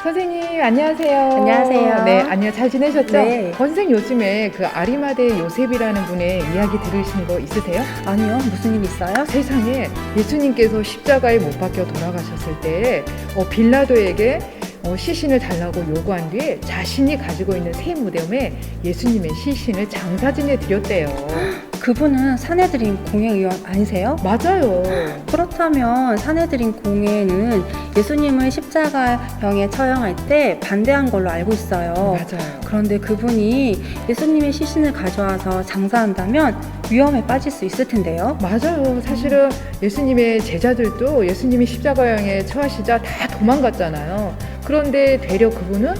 선생님 안녕하세요. 안녕하세요. 네, 안녕 잘 지내셨죠? 네. 선생님 요즘에 그 아리마대 요셉이라는 분의 이야기 들으신 거 있으세요? 아니요, 무슨 일 있어요? 세상에 예수님께서 십자가에 못 박혀 돌아가셨을 때 빌라도에게 시신을 달라고 요구한 뒤에 자신이 가지고 있는 새 무덤에 예수님의 시신을 장사진에 드렸대요. 그분은 사내들인 공회의원 아니세요? 맞아요. 그렇다면 사내들인 공회는 예수님을 십자가형에 처형할 때 반대한 걸로 알고 있어요. 맞아요. 그런데 그분이 예수님의 시신을 가져와서 장사한다면 위험에 빠질 수 있을 텐데요. 맞아요. 사실은 예수님의 제자들도 예수님이 십자가형에 처하시자 다 도망갔잖아요. 그런데 되려 그분은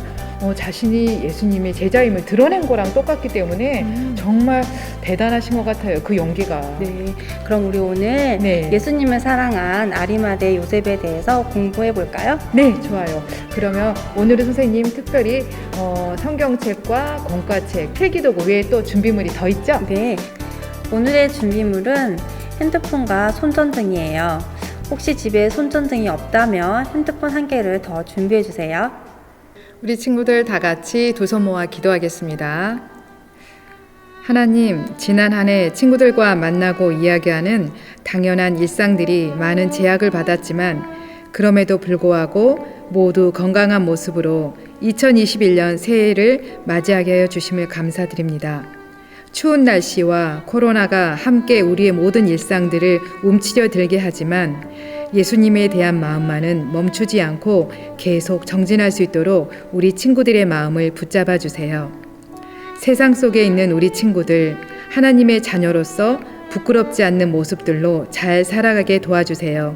자신이 예수님의 제자임을 드러낸 거랑 똑같기 때문에 정말 대단하신 것 같아요. 그 용기가. 네, 그럼 우리 오늘 네. 예수님을 사랑한 아리마대 요셉에 대해서 공부해 볼까요? 네, 좋아요. 그러면 오늘은 선생님 특별히 성경책과 공과책, 필기도구 외에 또 준비물이 더 있죠? 네, 오늘의 준비물은 핸드폰과 손전등이에요. 혹시 집에 손전등이 없다면 핸드폰 한 개를 더 준비해 주세요. 우리 친구들 다 같이 두 손 모아 기도하겠습니다. 하나님, 지난 한 해 친구들과 만나고 이야기하는 당연한 일상들이 많은 제약을 받았지만 그럼에도 불구하고 모두 건강한 모습으로 2021년 새해를 맞이하게 하여 주심을 감사드립니다. 추운 날씨와 코로나가 함께 우리의 모든 일상들을 움츠려 들게 하지만 예수님에 대한 마음만은 멈추지 않고 계속 정진할 수 있도록 우리 친구들의 마음을 붙잡아 주세요. 세상 속에 있는 우리 친구들, 하나님의 자녀로서 부끄럽지 않는 모습들로 잘 살아가게 도와주세요.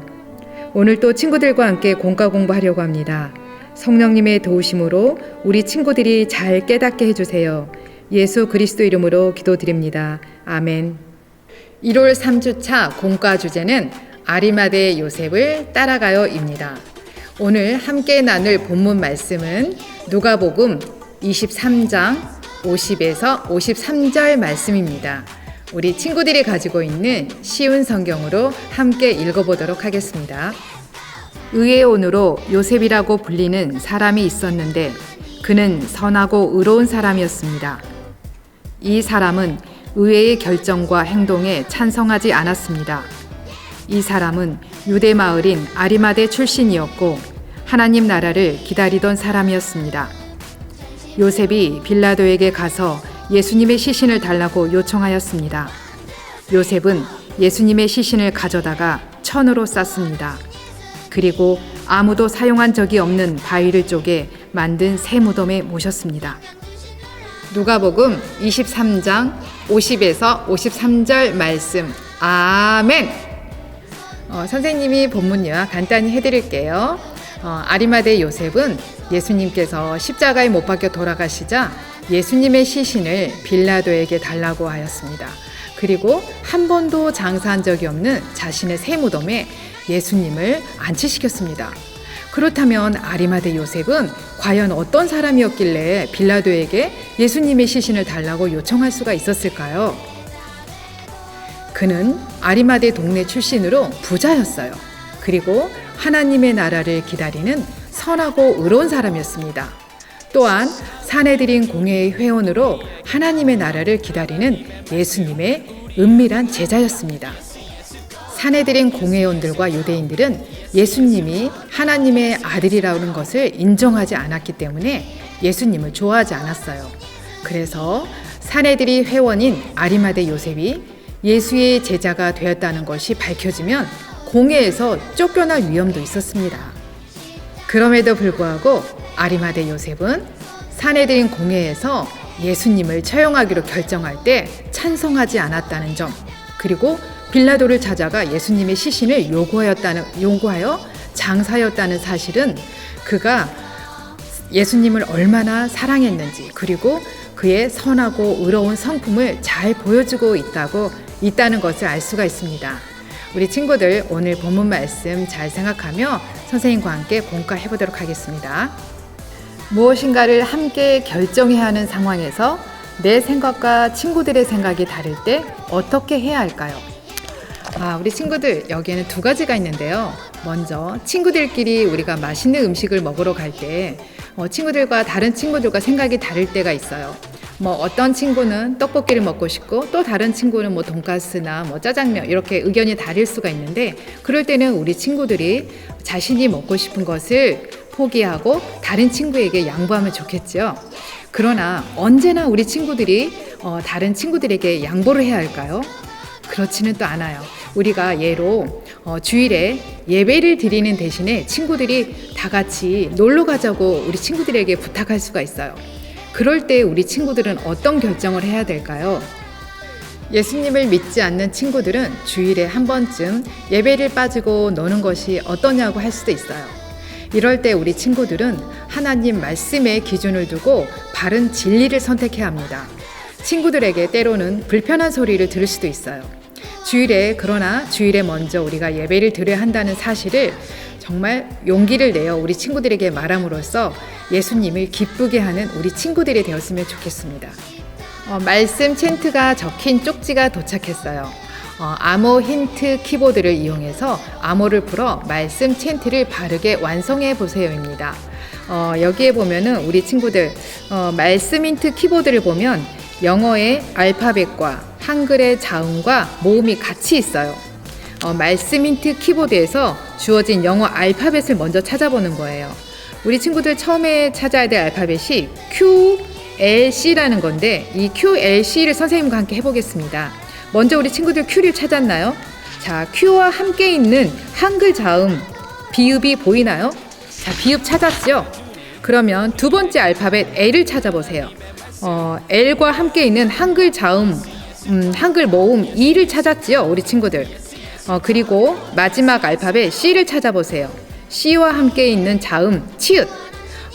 오늘 또 친구들과 함께 공과 공부하려고 합니다. 성령님의 도우심으로 우리 친구들이 잘 깨닫게 해주세요. 예수 그리스도 이름으로 기도드립니다. 아멘. 1월 3주차 공과 주제는 아리마대 요셉을 따라가요입니다. 오늘 함께 나눌 본문 말씀은 누가복음 23장 50에서 53절 말씀입니다. 우리 친구들이 가지고 있는 쉬운 성경으로 함께 읽어보도록 하겠습니다. 의의 온으로 요셉이라고 불리는 사람이 있었는데 그는 선하고 의로운 사람이었습니다. 이 사람은 의회의 결정과 행동에 찬성하지 않았습니다. 이 사람은 유대 마을인 아리마대 출신이었고 하나님 나라를 기다리던 사람이었습니다. 요셉이 빌라도에게 가서 예수님의 시신을 달라고 요청하였습니다. 요셉은 예수님의 시신을 가져다가 천으로 쌌습니다. 그리고 아무도 사용한 적이 없는 바위를 쪼개 만든 새 무덤에 모셨습니다. 누가복음 23장 50에서 53절 말씀. 아멘. 선생님이 본문 요약 간단히 해드릴게요. 아리마대 요셉은 예수님께서 십자가에 못 박혀 돌아가시자 예수님의 시신을 빌라도에게 달라고 하였습니다. 그리고 한 번도 장사한 적이 없는 자신의 새 무덤에 예수님을 안치시켰습니다. 그렇다면 아리마대 요셉은 과연 어떤 사람이었길래 빌라도에게 예수님의 시신을 달라고 요청할 수가 있었을까요? 그는 아리마대 동네 출신으로 부자였어요. 그리고 하나님의 나라를 기다리는 선하고 의로운 사람이었습니다. 또한 사내들인 공회의 회원으로 하나님의 나라를 기다리는 예수님의 은밀한 제자였습니다. 사내들인 공회원들과 유대인들은 예수님이 하나님의 아들이라는 것을 인정하지 않았기 때문에 예수님을 좋아하지 않았어요. 그래서 사내들이 회원인 아리마대 요셉이 예수의 제자가 되었다는 것이 밝혀지면 공회에서 쫓겨날 위험도 있었습니다. 그럼에도 불구하고 아리마대 요셉은 사내들인 공회에서 예수님을 처형하기로 결정할 때 찬성하지 않았다는 점, 그리고 빌라도를 찾아가 예수님의 시신을 요구하여 장사하였다는 사실은 그가 예수님을 얼마나 사랑했는지, 그리고 그의 선하고 의로운 성품을 잘 보여주고 있다는 것을 알 수가 있습니다. 우리 친구들 오늘 본문 말씀 잘 생각하며 선생님과 함께 공과해 보도록 하겠습니다. 무엇인가를 함께 결정해야 하는 상황에서 내 생각과 친구들의 생각이 다를 때 어떻게 해야 할까요? 우리 친구들 여기에는 두 가지가 있는데요. 먼저 친구들끼리 우리가 맛있는 음식을 먹으러 갈 때 친구들과 다른 친구들과 생각이 다를 때가 있어요. 어떤 친구는 떡볶이를 먹고 싶고 또 다른 친구는 돈가스나 짜장면 이렇게 의견이 다를 수가 있는데, 그럴 때는 우리 친구들이 자신이 먹고 싶은 것을 포기하고 다른 친구에게 양보하면 좋겠죠. 그러나 언제나 우리 친구들이 다른 친구들에게 양보를 해야 할까요? 그렇지는 또 않아요. 우리가 예로 주일에 예배를 드리는 대신에 친구들이 다 같이 놀러 가자고 우리 친구들에게 부탁할 수가 있어요. 그럴 때 우리 친구들은 어떤 결정을 해야 될까요? 예수님을 믿지 않는 친구들은 주일에 한 번쯤 예배를 빠지고 노는 것이 어떠냐고 할 수도 있어요. 이럴 때 우리 친구들은 하나님 말씀에 기준을 두고 바른 진리를 선택해야 합니다. 친구들에게 때로는 불편한 소리를 들을 수도 있어요. 그러나 주일에 먼저 우리가 예배를 드려야 한다는 사실을 정말 용기를 내어 우리 친구들에게 말함으로써 예수님을 기쁘게 하는 우리 친구들이 되었으면 좋겠습니다. 말씀 챈트가 적힌 쪽지가 도착했어요. 암호 힌트 키보드를 이용해서 암호를 풀어 말씀 챈트를 바르게 완성해 보세요입니다. 여기에 보면은 우리 친구들 말씀 힌트 키보드를 보면 영어의 알파벳과 한글의 자음과 모음이 같이 있어요. 말씀 힌트 키보드에서 주어진 영어 알파벳을 먼저 찾아보는 거예요. 우리 친구들 처음에 찾아야 될 알파벳이 QLC라는 건데, 이 QLC를 선생님과 함께 해보겠습니다. 먼저 우리 친구들 Q를 찾았나요? 자, Q와 함께 있는 한글 자음 비읍이 보이나요? 자, 비읍 찾았죠? 그러면 두 번째 알파벳 L을 찾아보세요. L과 함께 있는 한글 자음, 한글 모음 E를 찾았지요, 우리 친구들. 그리고 마지막 알파벳 C를 찾아보세요. C와 함께 있는 자음 치읓,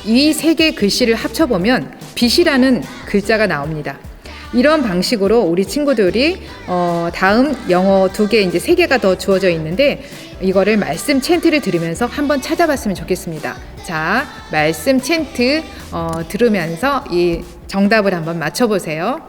이 세 개 글씨를 합쳐보면 빛이라는 글자가 나옵니다. 이런 방식으로 우리 친구들이 다음 영어 세 개가 더 주어져 있는데, 이거를 말씀 챈트를 들으면서 한번 찾아봤으면 좋겠습니다. 자, 말씀 챈트 들으면서 이 정답을 한번 맞춰보세요.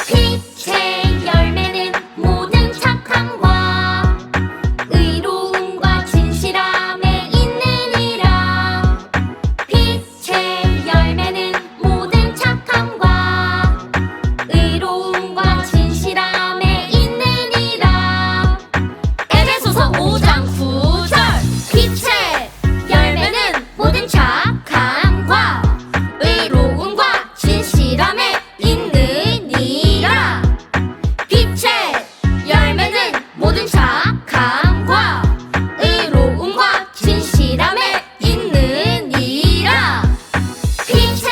빛의 열매는 모든 착함과 의로움과 진실함에 있느니라. 빛의 열매는 모든 착함과 의로움과 진실함에 있느니라. 에베소서 5장 9절. 빛의 열매는 모든 착함과 의로움과 진실함에 있느니라. 빛의 열매는 모든 착함과 의로움과 진실함에 있느니라. 빛의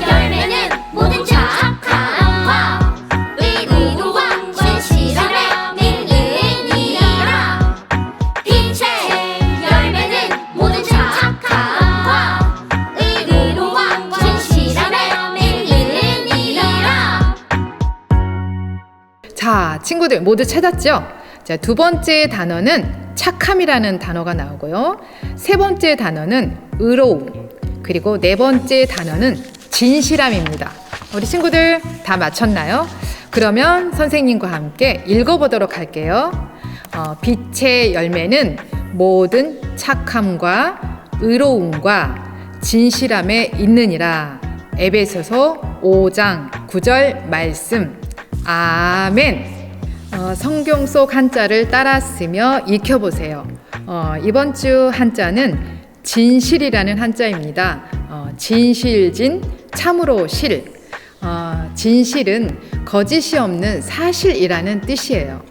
열매는 모든 착함과 의로움과 진실함에 있느니라. 빛의 열매는 모든 착함과 의로움과 진실함에 있느니라. 자, 친구들 모두 찾았죠? 자, 두 번째 단어는 착함이라는 단어가 나오고요. 세 번째 단어는 의로움, 그리고 네 번째 단어는 진실함입니다. 우리 친구들 다 맞췄나요? 그러면 선생님과 함께 읽어보도록 할게요. 빛의 열매는 모든 착함과 의로움과 진실함에 있느니라. 에베소서 5장 9절 말씀. 아멘. 성경 속 한자를 따라 쓰며 익혀보세요. 이번 주 한자는 진실이라는 한자입니다. 진실진, 참으로 실. 진실은 거짓이 없는 사실이라는 뜻이에요.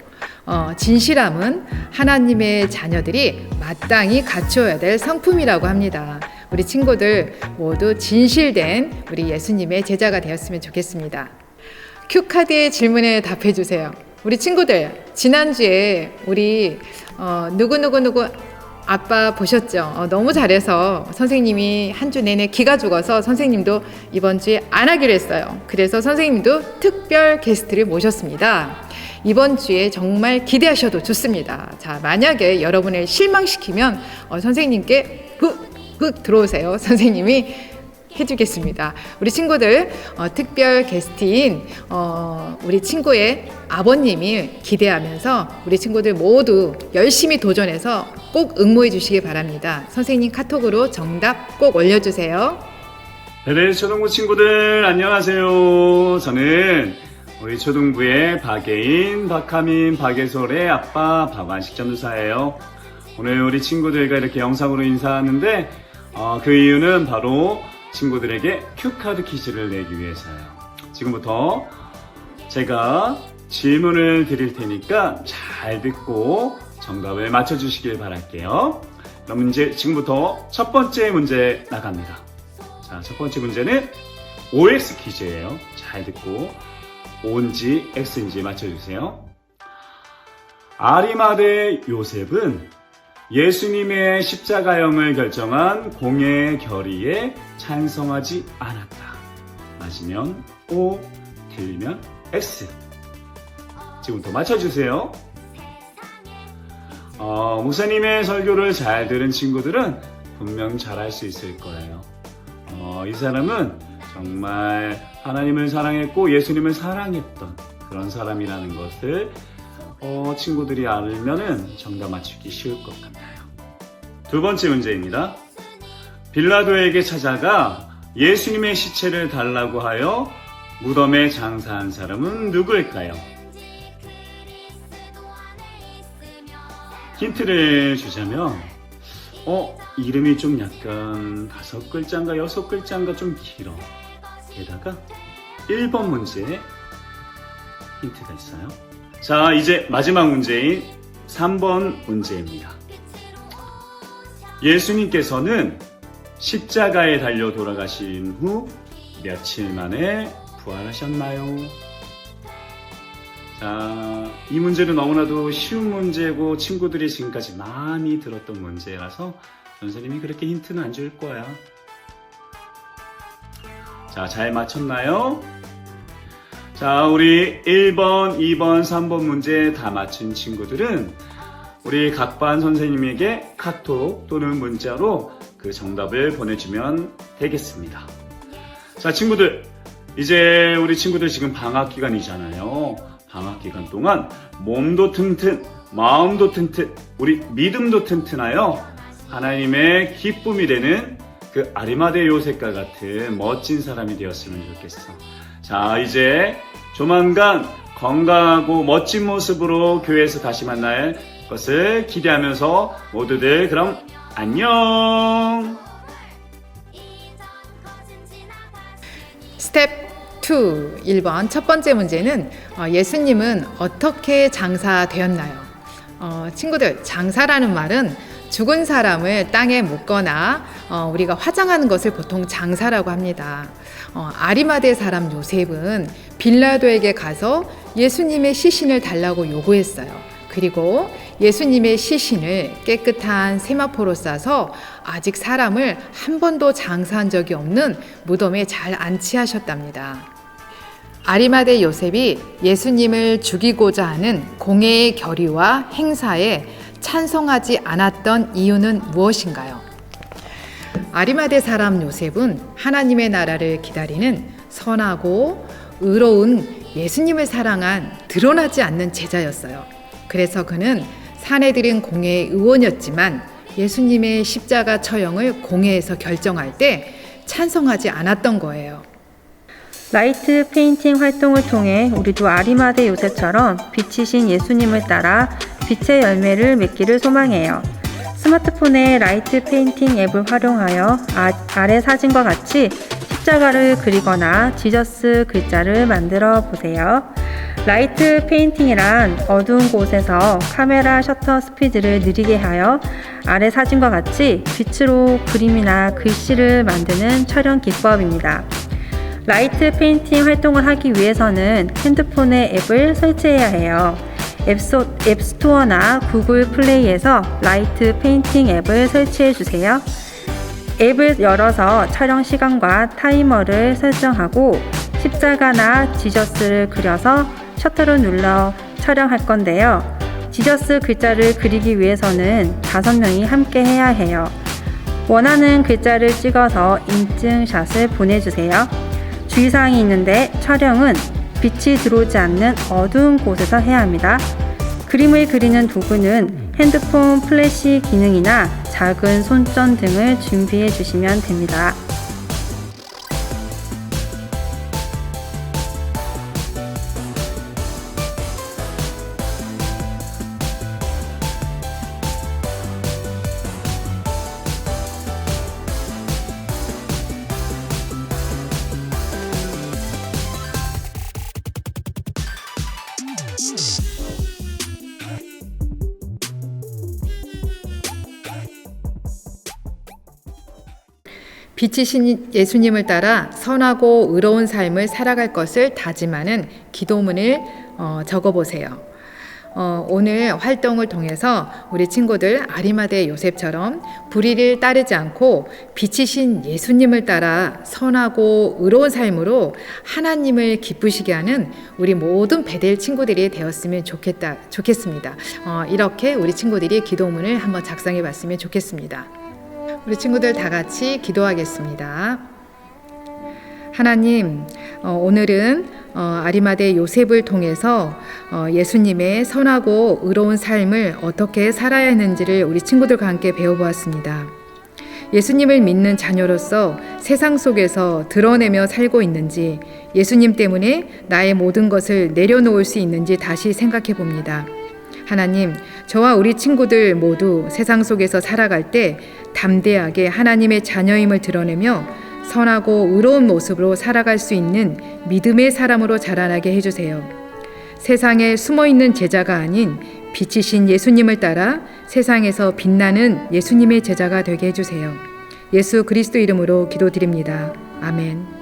진실함은 하나님의 자녀들이 마땅히 갖추어야 될 성품이라고 합니다. 우리 친구들 모두 진실된 우리 예수님의 제자가 되었으면 좋겠습니다. 큐카드의 질문에 답해 주세요. 우리 친구들, 지난주에 우리 누구 아빠 보셨죠? 너무 잘해서 선생님이 한 주 내내 기가 죽어서 선생님도 이번 주에 안 하기로 했어요. 그래서 선생님도 특별 게스트를 모셨습니다. 이번 주에 정말 기대하셔도 좋습니다. 자, 만약에 여러분을 실망시키면 선생님께 훅 들어오세요. 선생님이 해주겠습니다. 우리 친구들 특별 게스트인 우리 친구의 아버님이 기대하면서 우리 친구들 모두 열심히 도전해서 꼭 응모해 주시기 바랍니다. 선생님 카톡으로 정답 꼭 올려주세요. 네, 초등부 친구들 안녕하세요. 저는 우리 초등부의 박예인, 박하민, 박예솔의 아빠 박완식 전도사예요. 오늘 우리 친구들과 이렇게 영상으로 인사하는데 그 이유는 바로 친구들에게 큐카드 퀴즈를 내기 위해서요. 지금부터 제가 질문을 드릴 테니까 잘 듣고 정답을 맞춰주시길 바랄게요. 그럼 이제 지금부터 첫 번째 문제 나갑니다. 자, 첫 번째 문제는 OX 퀴즈예요. 잘 듣고 O인지 X인지 맞춰주세요. 아리마대 요셉은 예수님의 십자가형을 결정한 공의 결의에 찬성하지 않았다. 맞으면 O, 틀리면 X. 지금부터 맞춰주세요. 목사님의 설교를 잘 들은 친구들은 분명 잘할 수 있을 거예요. 이 사람은 정말 하나님을 사랑했고 예수님을 사랑했던 그런 사람이라는 것을 친구들이 알면은 정답 맞추기 쉬울 것 같아요. 두 번째 문제입니다. 빌라도에게 찾아가 예수님의 시체를 달라고 하여 무덤에 장사한 사람은 누구일까요? 힌트를 주자면 이름이 좀 약간 5글자인가 6글자인가 좀 길어. 게다가 1번 문제에 힌트가 있어요. 자, 이제 마지막 문제인 3번 문제입니다. 예수님께서는 십자가에 달려 돌아가신 후 며칠 만에 부활하셨나요? 자, 이 문제는 너무나도 쉬운 문제고 친구들이 지금까지 많이 들었던 문제라서 선생님이 그렇게 힌트는 안 줄 거야. 자, 잘 맞췄나요? 자, 우리 1번, 2번, 3번 문제 다 맞춘 친구들은 우리 각반 선생님에게 카톡 또는 문자로 그 정답을 보내주면 되겠습니다. 자, 친구들, 이제 우리 친구들 지금 방학 기간이잖아요. 방학 기간 동안 몸도 튼튼, 마음도 튼튼, 우리 믿음도 튼튼하여 하나님의 기쁨이 되는 그 아리마대 요셉과 같은 멋진 사람이 되었으면 좋겠어. 자, 이제 조만간 건강하고 멋진 모습으로 교회에서 다시 만날 것을 기대하면서 모두들 그럼 안녕! 스텝 2, 1번 첫 번째 문제는 예수님은 어떻게 장사되었나요? 친구들, 장사라는 말은 죽은 사람을 땅에 묻거나 우리가 화장하는 것을 보통 장사라고 합니다. 아리마대 사람 요셉은 빌라도에게 가서 예수님의 시신을 달라고 요구했어요. 그리고 예수님의 시신을 깨끗한 세마포로 싸서 아직 사람을 한 번도 장사한 적이 없는 무덤에 잘 안치하셨답니다. 아리마대 요셉이 예수님을 죽이고자 하는 공의의 결의와 행사에 찬성하지 않았던 이유는 무엇인가요? 아리마대 사람 요셉은 하나님의 나라를 기다리는 선하고 의로운 예수님을 사랑한 드러나지 않는 제자였어요. 그래서 그는 사내들인 공회의 의원이었지만 예수님의 십자가 처형을 공회에서 결정할 때 찬성하지 않았던 거예요. 라이트 페인팅 활동을 통해 우리도 아리마대 요셉처럼 빛이신 예수님을 따라 빛의 열매를 맺기를 소망해요. 스마트폰의 라이트 페인팅 앱을 활용하여 아래 사진과 같이 십자가를 그리거나 지저스 글자를 만들어 보세요. 라이트 페인팅이란 어두운 곳에서 카메라 셔터 스피드를 느리게 하여 아래 사진과 같이 빛으로 그림이나 글씨를 만드는 촬영 기법입니다. 라이트 페인팅 활동을 하기 위해서는 핸드폰에 앱을 설치해야 해요. 앱스토어나 구글 플레이에서 라이트 페인팅 앱을 설치해 주세요. 앱을 열어서 촬영 시간과 타이머를 설정하고 십자가나 지저스를 그려서 셔터를 눌러 촬영할 건데요. 지저스 글자를 그리기 위해서는 5명이 함께 해야 해요. 원하는 글자를 찍어서 인증샷을 보내주세요. 주의사항이 있는데 촬영은 빛이 들어오지 않는 어두운 곳에서 해야 합니다. 그림을 그리는 도구는 핸드폰 플래시 기능이나 작은 손전 등을 준비해 주시면 됩니다. 빛이신 예수님을 따라 선하고 의로운 삶을 살아갈 것을 다짐하는 기도문을 적어보세요. 오늘 활동을 통해서 우리 친구들 아리마대 요셉처럼 불의를 따르지 않고 빛이신 예수님을 따라 선하고 의로운 삶으로 하나님을 기쁘시게 하는 우리 모든 베델 친구들이 되었으면 좋겠습니다. 이렇게 우리 친구들이 기도문을 한번 작성해 봤으면 좋겠습니다. 우리 친구들 다 같이 기도하겠습니다. 하나님, 오늘은 아리마대 요셉을 통해서 예수님의 선하고 의로운 삶을 어떻게 살아야 하는지를 우리 친구들과 함께 배워보았습니다. 예수님을 믿는 자녀로서 세상 속에서 드러내며 살고 있는지, 예수님 때문에 나의 모든 것을 내려놓을 수 있는지 다시 생각해 봅니다. 하나님, 저와 우리 친구들 모두 세상 속에서 살아갈 때 담대하게 하나님의 자녀임을 드러내며 선하고 의로운 모습으로 살아갈 수 있는 믿음의 사람으로 자라나게 해주세요. 세상에 숨어있는 제자가 아닌 빛이신 예수님을 따라 세상에서 빛나는 예수님의 제자가 되게 해주세요. 예수 그리스도 이름으로 기도드립니다. 아멘.